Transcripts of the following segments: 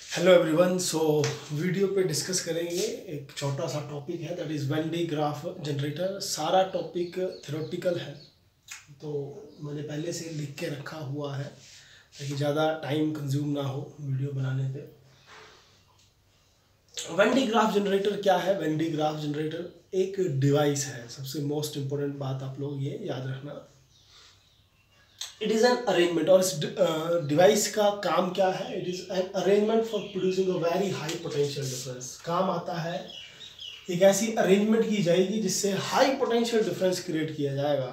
Hello everyone. So video पे discuss करेंगे एक छोटा सा टॉपिक है, that is when D graph generator. सारा टॉपिक थ्योरेटिकल है, तो मैंने पहले से लिख के रखा हुआ है ताकि ज़्यादा टाइम कंज्यूम ना हो वीडियो बनाने पे। वेन डी ग्राफ जनरेटर क्या है? वेन डी ग्राफ जनरेटर एक डिवाइस है। सबसे मोस्ट इम्पोर्टेंट बात आप लोग ये याद रखना, इट इज़ एन अरेंजमेंट। और इस डिवाइस का काम क्या है? It is an arrangement for producing a very high potential difference. काम आता है, एक ऐसी अरेंजमेंट की जाएगी जिससे हाई पोटेंशियल डिफरेंस क्रिएट किया जाएगा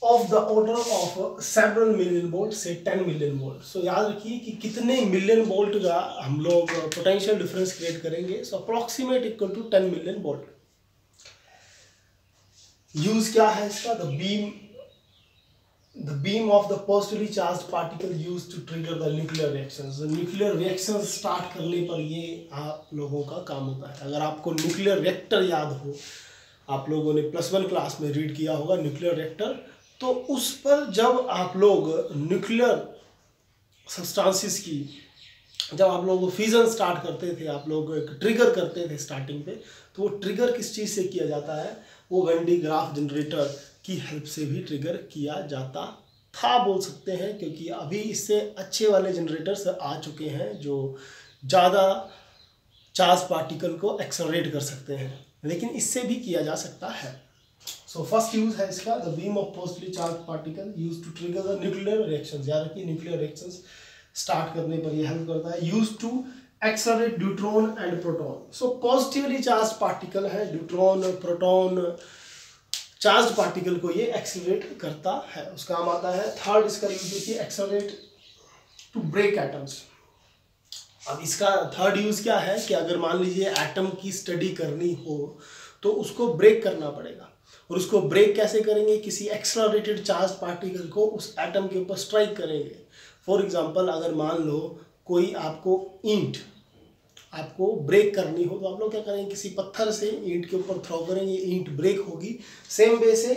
of the order of several million volt से 10 मिलियन वोल्ट। सो याद रखिए कि कितने मिलियन वोल्ट का हम लोग पोटेंशियल डिफरेंस क्रिएट करेंगे। So approximate equal to 10 million volt. Use क्या है इसका? The beam of the positively charged particle used to trigger the nuclear reactions. Nuclear reaction start करने पर ये आप लोगों का काम होता है। अगर आपको न्यूक्लियर रिएक्टर याद हो, आप लोगों ने +1 क्लास में रीड किया होगा न्यूक्लियर रिएक्टर, तो उस पर जब आप लोग न्यूक्लियर सब्सटेंसेस की जब आप लोग फ्यूजन स्टार्ट करते थे, आप लोग एक ट्रिगर करते थे स्टार्टिंग पे, तो वो ट्रिगर किस चीज़ से किया जाता है? वो वेन डी ग्राफ जनरेटर की हेल्प से भी ट्रिगर किया जाता था, बोल सकते हैं, क्योंकि अभी इससे अच्छे वाले जनरेटर्स आ चुके हैं जो ज़्यादा चार्ज पार्टिकल को एक्सेलरेट कर सकते हैं, लेकिन इससे भी किया जा सकता है। सो फर्स्ट यूज है इसका, the beam of positively charge particle use to trigger the nuclear reactions. याद रखिए न्यूक्लियर रिएक्शंस स्टार्ट करने पर यह हेल्प करता है। Use to accelerate neutron and proton. So positively charge particle है, न्यूट्रॉन प्रोटॉन चार्ज पार्टिकल को ये एक्सेलरेट करता है, उसका काम आता है। थर्ड इसका यूज देखिए, एक्सेलरेट टू ब्रेक एटम्स। अब इसका थर्ड यूज क्या है कि अगर मान लीजिए एटम की स्टडी करनी हो तो उसको ब्रेक करना पड़ेगा, और उसको ब्रेक कैसे करेंगे? किसी एक्सेलरेटेड चार्ज पार्टिकल को उस एटम के ऊपर स्ट्राइक करेंगे। फॉर एग्जांपल, अगर मान लो कोई आपको ईंट आपको ब्रेक करनी हो, तो आप लोग क्या करेंगे? किसी पत्थर से ईंट के ऊपर थ्रो करेंगे, ईंट ब्रेक होगी। सेम वे से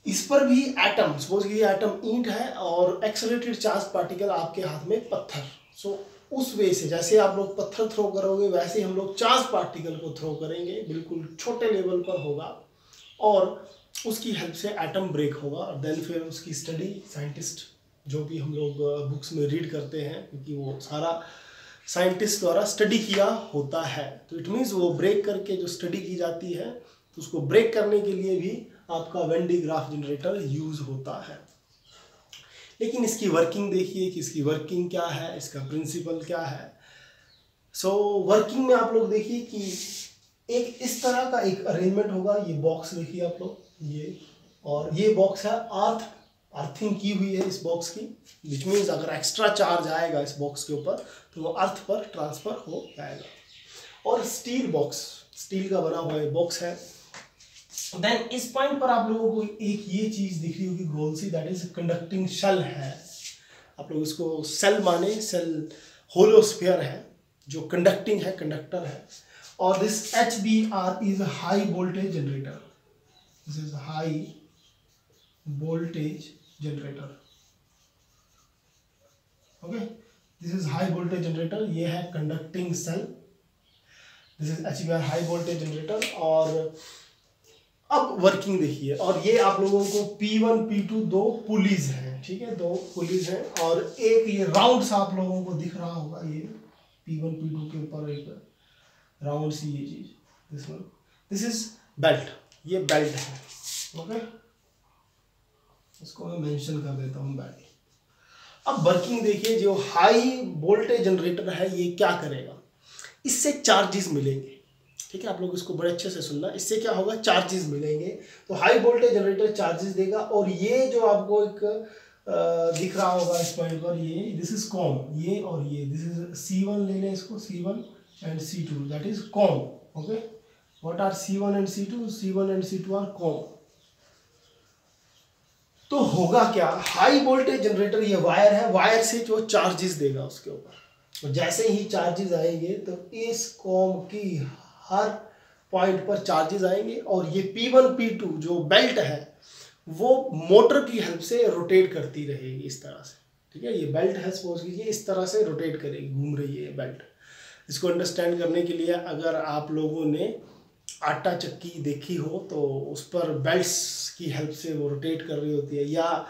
इस पर भी एटम, सपोज कि ये एटम ईंट है और एक्सेलरेटेड चार्ज पार्टिकल आपके हाथ में पत्थर। सो उस वे से जैसे आप लोग पत्थर थ्रो करोगे, वैसे हम लोग चार्ज पार्टिकल को थ्रो करेंगे, बिल्कुल छोटे लेवल पर होगा, और उसकी हेल्प से एटम ब्रेक होगा। और देन फिर उसकी स्टडी साइंटिस्ट, जो भी हम लोग बुक्स में रीड करते हैं, क्योंकि वो सारा साइंटिस्ट द्वारा स्टडी किया होता है, तो इट मीन्स वो ब्रेक करके जो स्टडी की जाती है, तो उसको ब्रेक करने के लिए भी आपका when D graph generator use होता है। लेकिन इसकी वर्किंग देखिए कि इसकी वर्किंग क्या है, इसका प्रिंसिपल क्या है। सो वर्किंग में आप लोग देखिए कि एक इस तरह का एक अरेंजमेंट होगा। ये बॉक्स देखिए आप लोग, ये, और ये बॉक्स है अर्थिंग की हुई है इस बॉक्स की, विच मीन्स अगर एक्स्ट्रा चार्ज आएगा इस बॉक्स के ऊपर तो वो अर्थ पर ट्रांसफर हो जाएगा। और स्टील बॉक्स, स्टील का बना हुआ बॉक्स है। देन इस पॉइंट पर आप लोगों को एक ये चीज दिख रही होगी गोल सी, दैट इज कंडक्टिंग शेल है। आप लोग इसको सेल माने, सेल होलो स्फीयर है जो कंडक्टिंग है, कंडक्टर है। और this HBR is high voltage generator. This is high voltage generator. Okay, this is high voltage generator. ये है conducting cell. This is HBR high voltage generator. और अब वर्किंग देखिए, और ये आप लोगों को P1 P2 दो पुलीज हैं, ठीक है, दो पुलीज हैं, और एक ये राउंड सा आप लोगों को दिख रहा होगा, ये P1 P2 के ऊपर एक राउंड सी ये चीज, दिस इज बेल्ट। ये बेल्ट है, ओके, इसको मैं मेंशन कर देता हूँ बेल्ट। अब वर्किंग देखिए, जो हाई वोल्टेज जनरेटर है ये क्या करेगा? इससे चार्जेस मिलेंगे, ठीक है, आप लोग इसको बड़े अच्छे से सुनना। इससे क्या होगा? चार्जेस मिलेंगे। तो हाई वोल्टेज जनरेटर चार्जेस देगा, और ये जो आपको एक दिख रहा होगा इस पॉइंट पर, ये दिस इज कॉम, ये और ये, दिस इज C1 ले लें इसको, C1 and C2, that is कॉम। Okay, what are C1 and C2? C1 and C2 are कॉम। तो होगा क्या? हाई वोल्टेज जनरेटर, ये वायर है, वायर से जो चार्जेस देगा उसके ऊपर, और जैसे ही चार्जेस आएंगे तो इस कॉम की हर पॉइंट पर चार्जेस आएंगे, और ये P1 P2 जो बेल्ट है वो मोटर की हेल्प से रोटेट करती रहेगी इस तरह से। ठीक है, ये बेल्ट है, सपोज कीजिए इस तरह से रोटेट करेगी, घूम रही है ये बेल्ट। इसको अंडरस्टैंड करने के लिए अगर आप लोगों ने आटा चक्की देखी हो तो उस पर बेल्ट्स की हेल्प से वो रोटेट कर रही होती है, या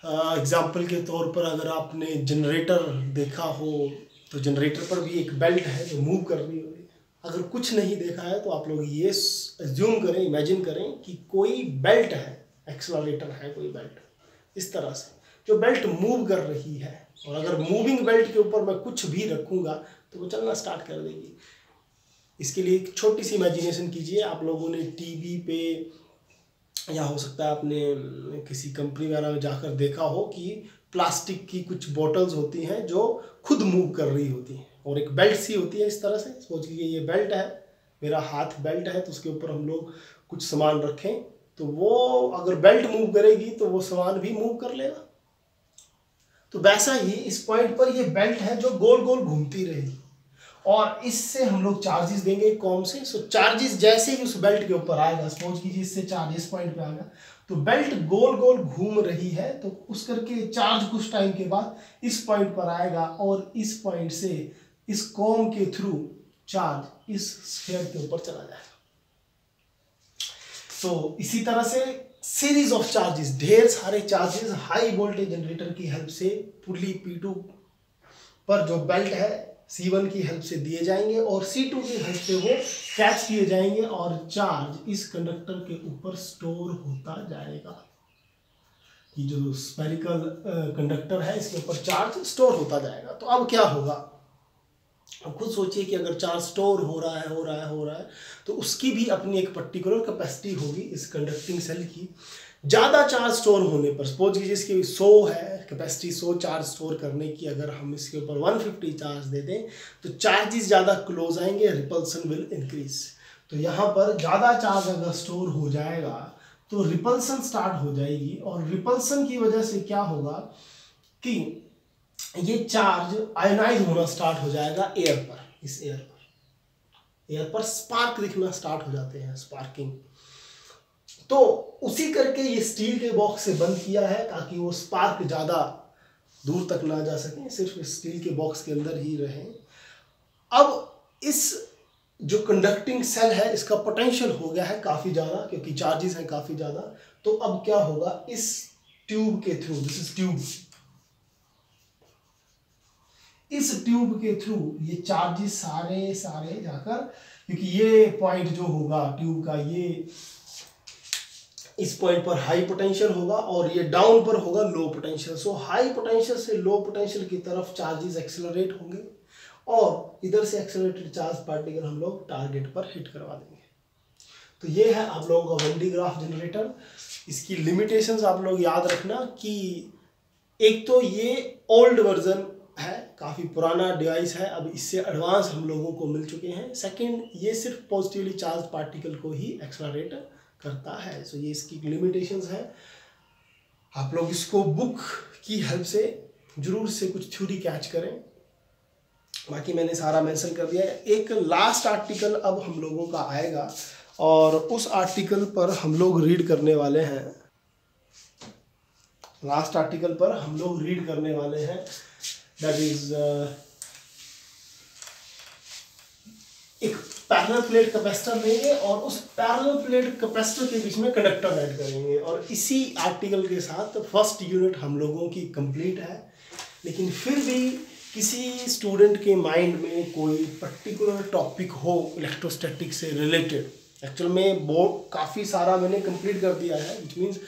एग्जाम्पल के तौर पर अगर आपने जनरेटर देखा हो तो जनरेटर पर भी एक बेल्ट है जो मूव कर रही होती है। अगर कुछ नहीं देखा है तो आप लोग ये एज्यूम करें, इमेजिन करें कि कोई बेल्ट है, एक्सेलरेटर है कोई बेल्ट, इस तरह से जो बेल्ट मूव कर रही है, और अगर मूविंग बेल्ट के ऊपर मैं कुछ भी रखूँगा तो वो चलना स्टार्ट कर देगी। इसके लिए एक छोटी सी इमेजिनेशन कीजिए, आप लोगों ने टीवी पे या हो सकता है आपने किसी कंपनी वगैरह में जाकर देखा हो कि प्लास्टिक की कुछ बॉटल्स होती हैं जो खुद मूव कर रही होती हैं, और एक बेल्ट सी होती है इस तरह से। सोच लीजिए ये बेल्ट है, मेरा हाथ बेल्ट है, तो उसके ऊपर हम लोग कुछ सामान रखें तो वो अगर बेल्ट मूव करेगी तो वो सामान भी मूव कर लेगा। तो वैसा ही इस पॉइंट पर ये बेल्ट है जो गोल गोल घूमती रहेगी, और इससे हम लोग चार्जेस देंगे कौन से। सो चार्जेस जैसे ही उस बेल्ट के ऊपर आएगा, सपोज कीजिए इससे चार्ज इस पॉइंट पे आ गया, तो बेल्ट गोल गोल घूम रही है, तो उस करके चार्ज कुछ टाइम के बाद इस पॉइंट पर आएगा, और इस पॉइंट से इस कॉम के थ्रू चार्ज इस स्फीयर के ऊपर चला जाएगा। तो इसी तरह से सीरीज ऑफ चार्जेस, ढेर सारे चार्जेस हाई वोल्टेज जनरेटर की हेल्प से पुली P2 पर जो बेल्ट है C1 की हेल्प से दिए जाएंगे, और C2 की हेल्प से वो कैच किए जाएंगे, और चार्ज इस कंडक्टर के ऊपर स्टोर होता जाएगा। ये जो स्फेरिकल कंडक्टर है इसके ऊपर चार्ज स्टोर होता जाएगा। तो अब क्या होगा, अब खुद सोचिए कि अगर चार्ज स्टोर हो रहा है तो उसकी भी अपनी एक पर्टिकुलर कैपेसिटी होगी इस कंडक्टिंग सेल की। ज़्यादा चार्ज स्टोर होने पर, सपोज कीजिए इसकी 100 है कैपेसिटी, 100 चार्ज स्टोर करने की, अगर हम इसके ऊपर 150 चार्ज दे दें तो चार्जेस ज़्यादा क्लोज आएंगे, रिपल्सन विल इंक्रीज। तो यहाँ पर ज़्यादा चार्ज अगर स्टोर हो जाएगा तो रिपल्सन स्टार्ट हो जाएगी, और रिपल्सन की वजह से क्या होगा कि ये चार्ज आयोनाइज होना स्टार्ट हो जाएगा एयर पर, इस एयर पर स्पार्क दिखना स्टार्ट हो जाते हैं, स्पार्किंग। तो उसी करके ये स्टील के बॉक्स से बंद किया है ताकि वो स्पार्क ज़्यादा दूर तक ना जा सके, सिर्फ स्टील के बॉक्स के अंदर ही रहें। अब इस जो कंडक्टिंग सेल है इसका पोटेंशियल हो गया है काफ़ी ज़्यादा, क्योंकि चार्जेस हैं काफ़ी ज़्यादा। तो अब क्या होगा, इस ट्यूब के थ्रू, दिस इज ट्यूब, इस ट्यूब के थ्रू ये चार्जेस सारे जाकर, क्योंकि ये पॉइंट जो होगा ट्यूब का, ये इस पॉइंट पर हाई पोटेंशियल होगा और ये डाउन पर होगा लो पोटेंशियल। सो हाई पोटेंशियल से लो पोटेंशियल की तरफ चार्जेस एक्सेलरेट होंगे, और इधर से एक्सेलरेटेड चार्ज पार्टिकल हम लोग टारगेट पर हिट करवा देंगे। तो ये है आप लोगों का 1D ग्राफ जनरेटर। इसकी लिमिटेशंस आप लोग याद रखना कि एक तो ये ओल्ड वर्जन है, काफ़ी पुराना डिवाइस है, अब इससे एडवांस हम लोगों को मिल चुके हैं। सेकंड, ये सिर्फ पॉजिटिवली चार्ज पार्टिकल को ही एक्सेलरेट करता है। सो ये इसकी लिमिटेशंस है। आप लोग इसको बुक की हेल्प से जरूर से कुछ थ्योरी कैच करें, बाकी मैंने सारा मेंशन कर दिया है। एक लास्ट आर्टिकल अब हम लोगों का आएगा, और उस आर्टिकल पर हम लोग रीड करने वाले हैं, लास्ट आर्टिकल पर हम लोग रीड करने वाले हैं, दैट इज एक पैरेलल प्लेट कैपेसिटर लेंगे और उस पैरेलल प्लेट कैपेसिटर के बीच में कंडक्टर ऐड करेंगे, और इसी आर्टिकल के साथ फर्स्ट यूनिट हम लोगों की कंप्लीट है। लेकिन फिर भी किसी स्टूडेंट के माइंड में कोई पर्टिकुलर टॉपिक हो इलेक्ट्रोस्टैटिक से रिलेटेड, एक्चुअल में बोर्ड काफ़ी सारा मैंने कंप्लीट कर दिया है, which means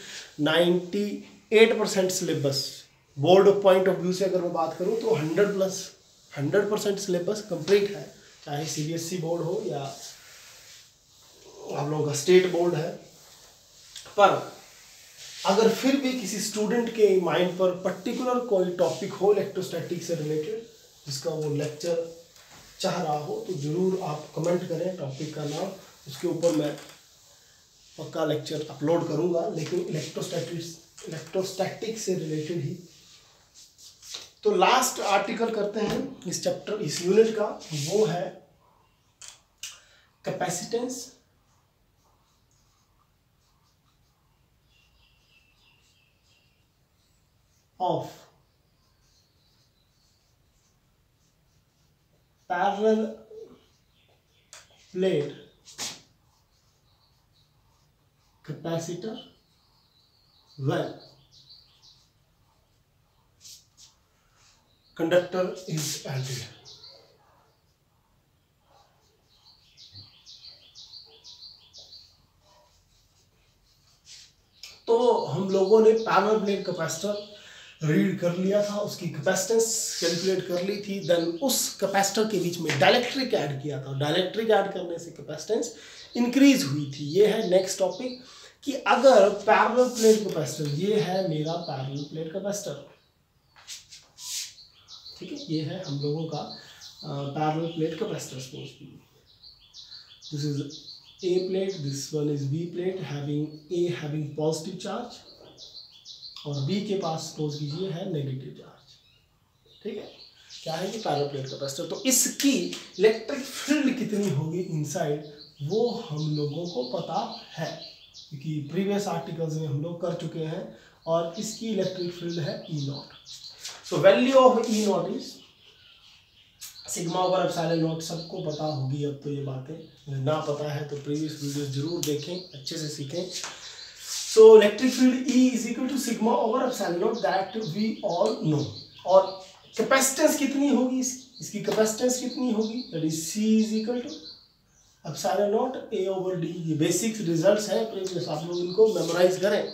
98% syllabus, board point of view से अगर मैं बात करूं तो 100% सिलेबस कंप्लीट है, चाहे CBSE बोर्ड हो या आप लोगों का स्टेट बोर्ड है। पर अगर फिर भी किसी स्टूडेंट के माइंड पर पर्टिकुलर कोई टॉपिक हो इलेक्ट्रोस्टैटिक से रिलेटेड जिसका वो लेक्चर चाह रहा हो, तो ज़रूर आप कमेंट करें टॉपिक का नाम, उसके ऊपर मैं पक्का लेक्चर अपलोड करूंगा, लेकिन इलेक्ट्रोस्टैटिक से रिलेटेड ही। तो लास्ट आर्टिकल करते हैं इस चैप्टर, इस यूनिट का, वो है capacitance of parallel plate capacitor when conductor is added। तो हम लोगों ने पैरेलल प्लेट कैपेसिटर रीड कर लिया था, उसकी कैपेसिटेंस कैलकुलेट कर ली थी, देन उस कैपेसिटर के बीच में डाइलेक्ट्रिक ऐड किया था, डाइलेक्ट्रिक ऐड करने से कैपेसिटेंस इंक्रीज हुई थी। ये है नेक्स्ट टॉपिक कि अगर पैरेलल प्लेट कैपेसिटर, ये है मेरा पैरेलल प्लेट कैपेसिटर, ठीक है, ये है हम लोगों का parallel plate capacitor. Suppose this is A plate, this one is B plate, having A having positive charge और B के पास सपोज कीजिए है नेगेटिव चार्ज, ठीक है। क्या है ये पैरेलल प्लेट कैपेसिटर। तो इसकी इलेक्ट्रिक फील्ड कितनी होगी इनसाइड, वो हम लोगों को पता है क्योंकि प्रीवियस आर्टिकल्स में हम लोग कर चुके हैं, और इसकी इलेक्ट्रिक फील्ड है E not. So value of E not is sigma over epsilon not. सबको पता होगी अब तो ये बातें, ना पता है तो प्रीवियस वीडियोस जरूर देखें, अच्छे से सीखें। So electric field E is equal to sigma over epsilon not, that we all know. और कैपेसिटेंस कितनी होगी इसकी कैपेसिटेंस कितनी होगी, that is C is equal to epsilon not A over D। ये बेसिक रिजल्ट्स हैं प्रीवियस, आप लोग इनको मेमोराइज करें।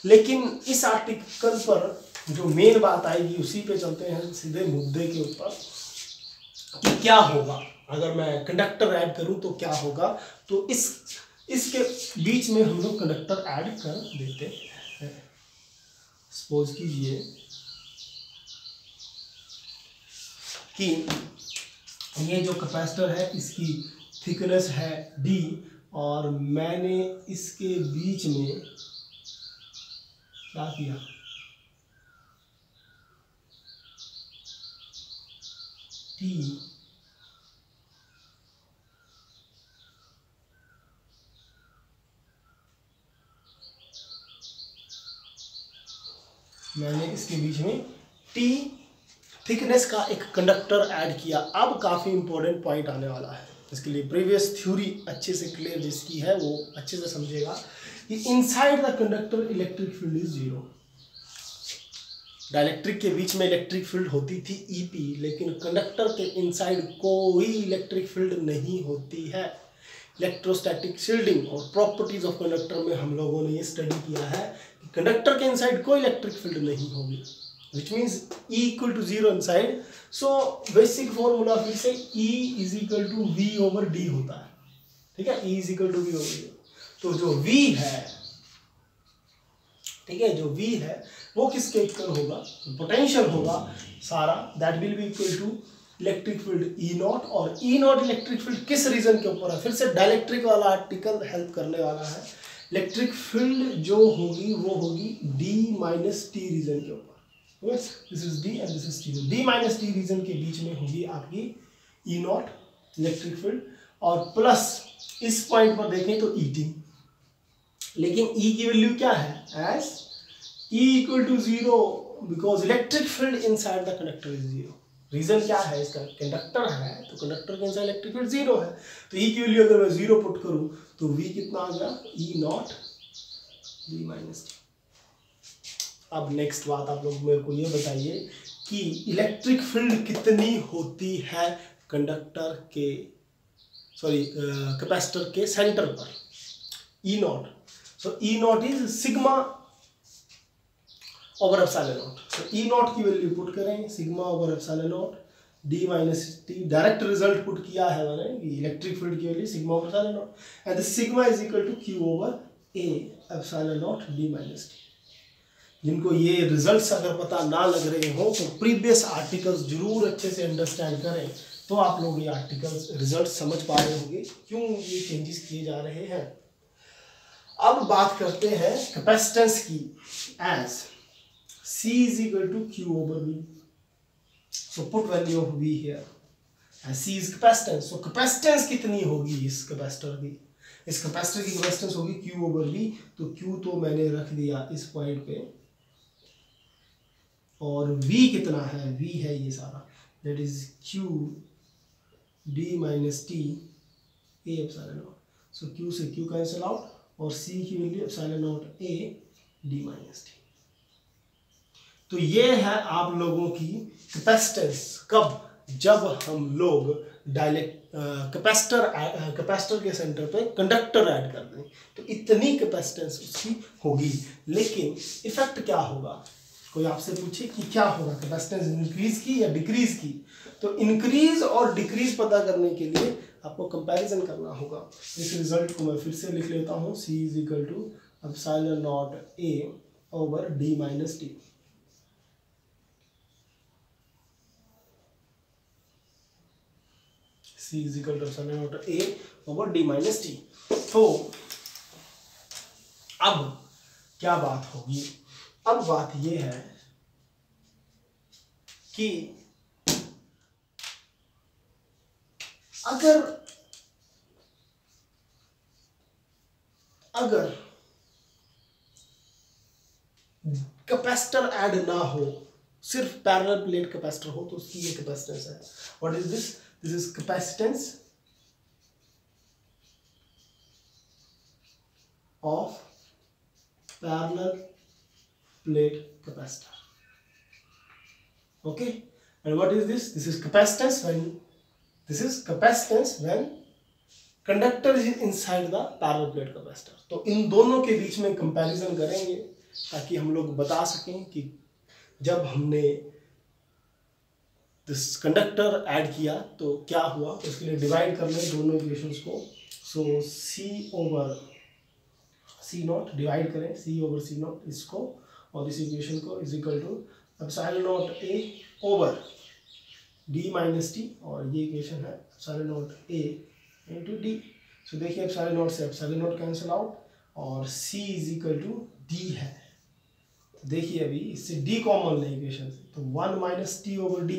लेकिन इस आर्टिकल पर जो मेन बात आएगी उसी पे चलते हैं सीधे मुद्दे के ऊपर कि क्या होगा अगर मैं कंडक्टर ऐड करूं तो क्या होगा। तो इसके बीच में हम लोग कंडक्टर ऐड कर देते हैं। सपोज कीजिए कि ये जो कैपेसिटर है इसकी थिकनेस है D, और मैंने इसके बीच में क्या किया, T मैंने इसके बीच में T थिकनेस का एक कंडक्टर ऐड किया। अब काफ़ी इंपॉर्टेंट पॉइंट आने वाला है, इसके लिए प्रीवियस थ्योरी अच्छे से क्लियर जिसकी है वो अच्छे से समझेगा कि inside the conductor electric field is zero. Dielectric के बीच में इलेक्ट्रिक फील्ड होती थी EP, लेकिन कंडक्टर के इनसाइड कोई इलेक्ट्रिक फील्ड नहीं होती है। इलेक्ट्रोस्टैटिक शील्डिंग और प्रॉपर्टीज ऑफ कंडक्टर में हम लोगों ने ये स्टडी किया है कि कंडक्टर के इनसाइड कोई इलेक्ट्रिक फील्ड नहीं होगी, which means E equal to zero inside. So basic formula फिर से E is equal to V over D होता है, ठीक है, E is equal to V over D। तो जो V है, ठीक है, जो V है वो किसके इक्वल होगा, पोटेंशियल होगा सारा, that will be equal to electric field E not. और E नॉट इलेक्ट्रिक फील्ड किस रीजन के ऊपर है, फिर से डाइलेक्ट्रिक वाला आर्टिकल हेल्प करने वाला है। इलेक्ट्रिक फील्ड जो होगी वो होगी D माइनस T रीजन के ऊपर। This is D and this is T। D minus T region के बीच में होगी आपकी E नॉट इलेक्ट्रिक फील्ड, और प्लस इस पॉइंट पर देखें तो ET, लेकिन E की वैल्यू क्या है, as E equal to zero, because electric field inside the conductor is zero. Region क्या है इसका, कंडक्टर है तो कंडक्टर के इनसाइड इलेक्ट्रिक फील्ड जीरो है, तो E की वैल्यू अगर मैं जीरो पुट करूं तो V कितना आ गया, E not D minus T। अब नेक्स्ट बात आप लोग मेरे को ये बताइए कि इलेक्ट्रिक फील्ड कितनी होती है कंडक्टर के, सॉरी कैपेसिटर के सेंटर पर, E not. So E not is sigma over epsilon not. So E not की वैल्यू पुट करें sigma over epsilon not D minus T। Direct result put किया है मैंने, इलेक्ट्रिक फील्ड की value sigma over epsilon not, and the sigma is equal to Q over A epsilon not D minus T। जिनको ये results अगर पता ना लग रहे हो तो प्रीवियस आर्टिकल्स जरूर अच्छे से अंडरस्टैंड करें, तो आप लोग ये आर्टिकल्स रिजल्ट समझ पा रहे होंगे क्यों ये चेंजेस किए जा रहे हैं। अब बात करते हैं कैपेसिटेंस की, as C is equal to Q over V. So put value of V here. And C is capacitance. So capacitance कितनी होगी इस कैपेसिटर की, इस कैपेसिटर की कैपेसिटेंस होगी Q over V। तो Q तो मैंने रख दिया इस पॉइंट पे, और V कितना है, V है ये सारा, that is Q D minus T A epsilon not. So Q से क्यू कैंसिल आउट और सी की value epsilon not A D minus T. तो ये है आप लोगों की कैपेसिटेंस। कब? जब हम लोग कैपेसिटर के सेंटर पे कंडक्टर ऐड कर दें तो इतनी कैपेसिटेंस उसकी होगी। लेकिन इफेक्ट क्या होगा? कोई आपसे पूछे कि क्या होगा, कैपेसिटेंस इंक्रीज की या डिक्रीज की, तो इंक्रीज और डिक्रीज पता करने के लिए आपको कंपैरिजन करना होगा। इस रिजल्ट को मैं फिर से लिख लेता हूँ, C is equal to epsilon not A over D minus T. C is equal to epsilon not A over D minus T. तो अब क्या बात होगी? अब बात यह है कि अगर कैपेसिटर ऐड ना हो, सिर्फ पैरेलल प्लेट कैपेसिटर हो, तो उसकी ये कैपेसिटेंस है। What is this? This is capacitance of parallel plate capacitor. Okay, and what is this? This is capacitance when conductor is inside the parallel plate capacitor। तो इन दोनों के बीच में कंपैरिजन करेंगे ताकि हम लोग बता सकें कि जब हमने दिस कंडक्टर ऐड किया तो क्या हुआ। तो इसके लिए डिवाइड कर लें दोनों इक्वेशंस को। So C over C not divide करें, C ओवर C नॉट इसको और इस इक्वेशन को is equal to epsilon not A over D minus T, और ये इक्वेशन है epsilon not A into D। So देखिए एप्सिलॉन नॉट से एप्सिलॉन नॉट कैंसिल आउट और C is equal to D है। देखिए अभी इससे D कॉमन ले इक्वेशन से, तो 1 minus T over D।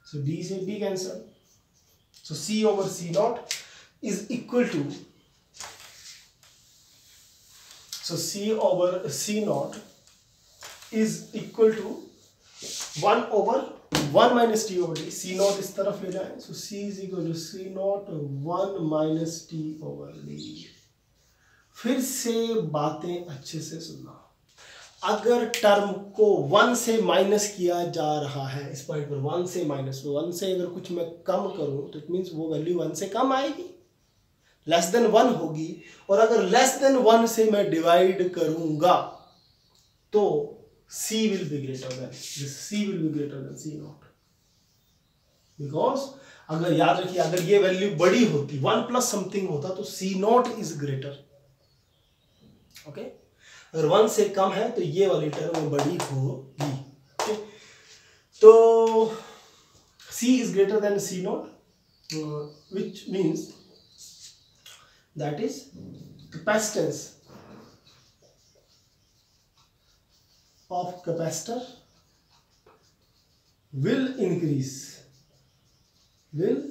So D से D cancel, so C over C not is equal to, so C over C not is equal to 1 over 1 minus t over d। C not इस तरफ ले जाए, so C is equal to C not 1 minus t over d। फिर से बातें अच्छे से सुनना। अगर टर्म को 1 से माइनस किया जा रहा है, इस पॉइंट पर 1 से माइनस, तो 1 से अगर कुछ मैं कम करूं तो इट मीन्स वो वैल्यू 1 से कम आएगी, लेस देन 1 होगी। और अगर लेस देन 1 से मैं डिवाइड करूंगा तो C will be greater than this, C will be greater than C not, because अगर याद रखिए अगर ये वैल्यू बड़ी होती 1 प्लस समथिंग होता तो C not is greater. Okay, अगर 1 से कम है तो ये वाली टर्म बड़ी होगी। okay? तो C is greater than C not, which means that is capacitance of capacitor will increase when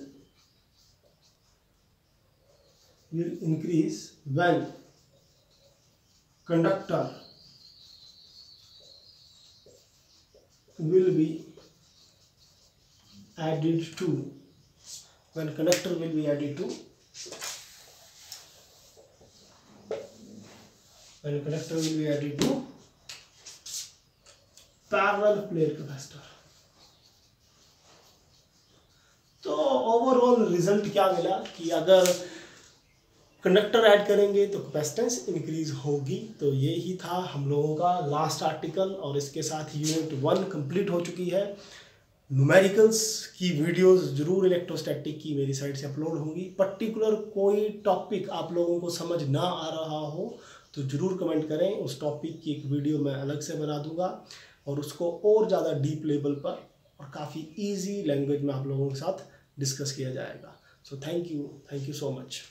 conductor will be added to parallel plate capacitor. तो ओवरऑल रिजल्ट क्या मिला कि अगर कंडक्टर ऐड करेंगे तो कैपेसिटेंस इंक्रीज होगी। तो ये ही था हम लोगों का लास्ट आर्टिकल, और इसके साथ यूनिट 1 कंप्लीट हो चुकी है। न्यूमेरिकल्स की वीडियोस जरूर इलेक्ट्रोस्टैटिक की मेरी साइड से अपलोड होंगी। पर्टिकुलर कोई टॉपिक आप लोगों को समझ ना आ रहा हो तो ज़रूर कमेंट करें, उस टॉपिक की एक वीडियो मैं अलग से बना दूंगा और उसको और ज़्यादा डीप लेवल पर और काफ़ी इजी लैंग्वेज में आप लोगों के साथ डिस्कस किया जाएगा। So thank you so much.